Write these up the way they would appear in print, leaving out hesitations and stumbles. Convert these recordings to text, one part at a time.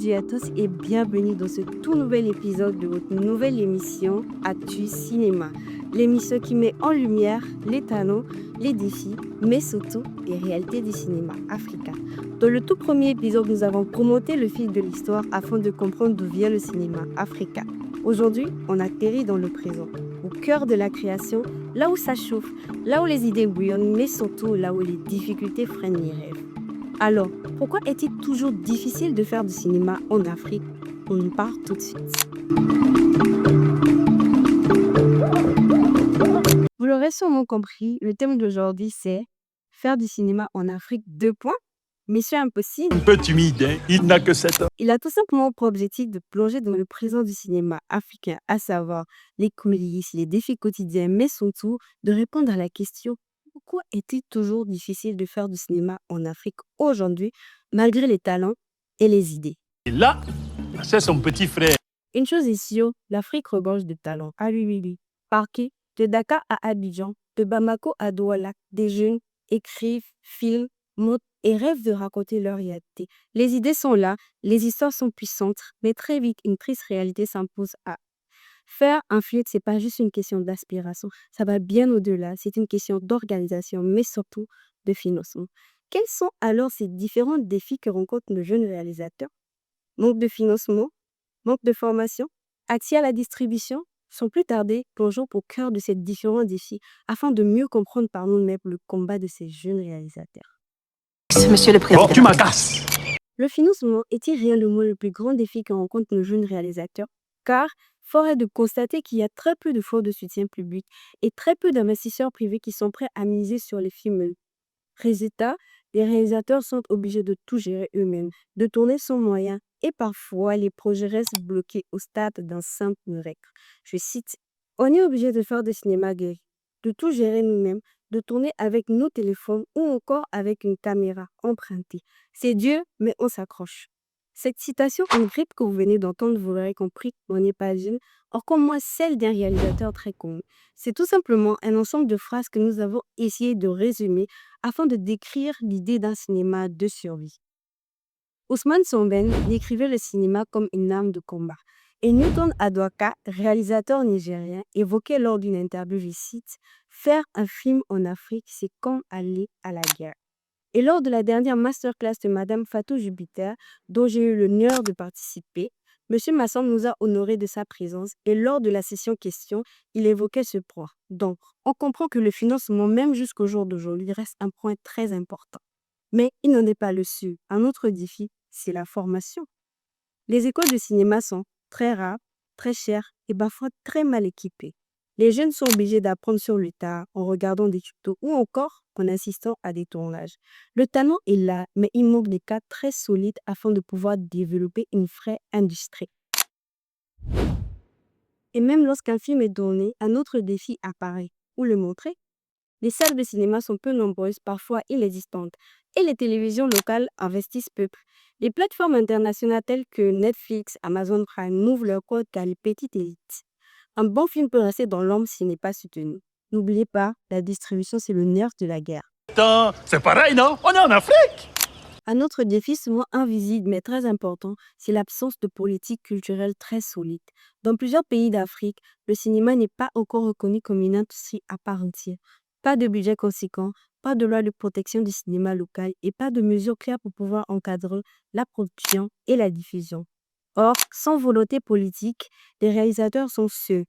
midi à tous et bienvenue dans ce tout nouvel épisode de votre nouvelle émission Actu Cinéma. L'émission qui met en lumière les talents, les défis, mais surtout les réalités du cinéma africain. Dans le tout premier épisode, nous avons commenté le fil de l'histoire afin de comprendre d'où vient le cinéma africain. Aujourd'hui, on atterrit dans le présent, au cœur de la création, là où ça chauffe, là où les idées bouillonnent, mais surtout là où les difficultés freinent les rêves. Alors, pourquoi est-il toujours difficile de faire du cinéma en Afrique? On y part tout de suite. Vous l'aurez sûrement compris, le thème d'aujourd'hui c'est faire du cinéma en Afrique, 2 points. Mission impossible. Un peu timide, hein? Il n'a que 7 ans. Il a tout simplement pour objectif de plonger dans le présent du cinéma africain, à savoir les coulisses, les défis quotidiens, mais surtout de répondre à la question pourquoi est-il toujours difficile de faire du cinéma en Afrique aujourd'hui, malgré les talents et les idées? Et là, c'est son petit frère. Une chose est sûre, l'Afrique regorge de talents. Ah oui, oui, oui. Parquet, de Dakar à Abidjan, de Bamako à Douala, des jeunes écrivent, filment, montent et rêvent de raconter leur réalité. Les idées sont là, les histoires sont puissantes, mais très vite, une triste réalité s'impose à faire un film. C'est pas juste une question d'aspiration, ça va bien au-delà. C'est une question d'organisation, mais surtout de financement. Quels sont alors ces différents défis que rencontrent nos jeunes réalisateurs? Manque de financement, manque de formation, accès à la distribution. Sans plus tarder, plongeons au cœur de ces différents défis afin de mieux comprendre par nous-mêmes le combat de ces jeunes réalisateurs. Monsieur le Président. Bon, tu m'agaces. Le financement est-il réellement le plus grand défi que rencontrent nos jeunes réalisateurs? Car, fort est de constater qu'il y a très peu de fonds de soutien public et très peu d'investisseurs privés qui sont prêts à miser sur les films. Résultat, les réalisateurs sont obligés de tout gérer eux-mêmes, de tourner sans moyens et parfois les projets restent bloqués au stade d'un simple rec. Je cite, on est obligé de faire des cinémas guéris, de tout gérer nous-mêmes, de tourner avec nos téléphones ou encore avec une caméra empruntée. C'est dur, mais on s'accroche. Cette citation en grippe que vous venez d'entendre, vous l'aurez compris, n'en est pas une, or comme moi celle d'un réalisateur très connu. C'est tout simplement un ensemble de phrases que nous avons essayé de résumer afin de décrire l'idée d'un cinéma de survie. Ousmane Somben décrivait le cinéma comme une arme de combat. Et Newton Adwaka, réalisateur nigérien, évoquait lors d'une interview, je cite, « Faire un film en Afrique, c'est comme aller à la guerre ». Et lors de la dernière masterclass de Madame Fatou Jupiter, dont j'ai eu l'honneur de participer, M. Masson nous a honorés de sa présence et lors de la session questions, il évoquait ce point. Donc, on comprend que le financement, même jusqu'au jour d'aujourd'hui, reste un point très important. Mais il n'en est pas le seul. Un autre défi, c'est la formation. Les écoles de cinéma sont très rares, très chères et parfois très mal équipées. Les jeunes sont obligés d'apprendre sur le tas en regardant des tutos ou encore en assistant à des tournages. Le talent est là, mais il manque des cadres très solides afin de pouvoir développer une vraie industrie. Et même lorsqu'un film est tourné, un autre défi apparaît. Où le montrer? Les salles de cinéma sont peu nombreuses, parfois inexistantes, et les télévisions locales investissent peu. Les plateformes internationales telles que Netflix, Amazon Prime n'ouvrent leurs codes qu'à les petites élites. Un bon film peut rester dans l'ombre s'il n'est pas soutenu. N'oubliez pas, la distribution, c'est le nerf de la guerre. Attends, c'est pareil, non? On est en Afrique. Un autre défi souvent invisible mais très important, c'est l'absence de politique culturelle très solide. Dans plusieurs pays d'Afrique, le cinéma n'est pas encore reconnu comme une industrie à part entière. Pas de budget conséquent, pas de loi de protection du cinéma local et pas de mesures claires pour pouvoir encadrer la production et la diffusion. Or, sans volonté politique, les réalisateurs sont ceux.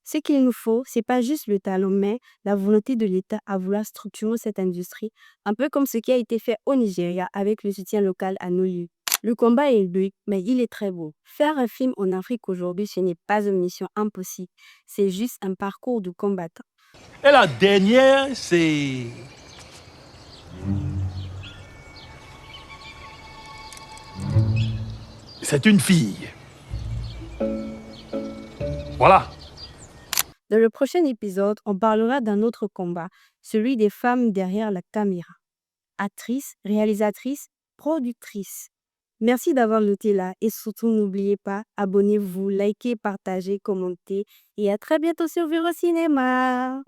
Ce qu'il nous faut, c'est pas juste le talent, mais la volonté de l'État à vouloir structurer cette industrie, un peu comme ce qui a été fait au Nigeria avec le soutien local à nos lieux. Le combat est dur, mais il est très beau. Faire un film en Afrique aujourd'hui, ce n'est pas une mission impossible, c'est juste un parcours de combattant. Et la dernière, c'est... C'est une fille. Voilà. Dans le prochain épisode, on parlera d'un autre combat, celui des femmes derrière la caméra. Actrices, réalisatrices, productrices. Merci d'avoir noté là et surtout n'oubliez pas, abonnez-vous, likez, partagez, commentez et à très bientôt sur Viro Cinéma.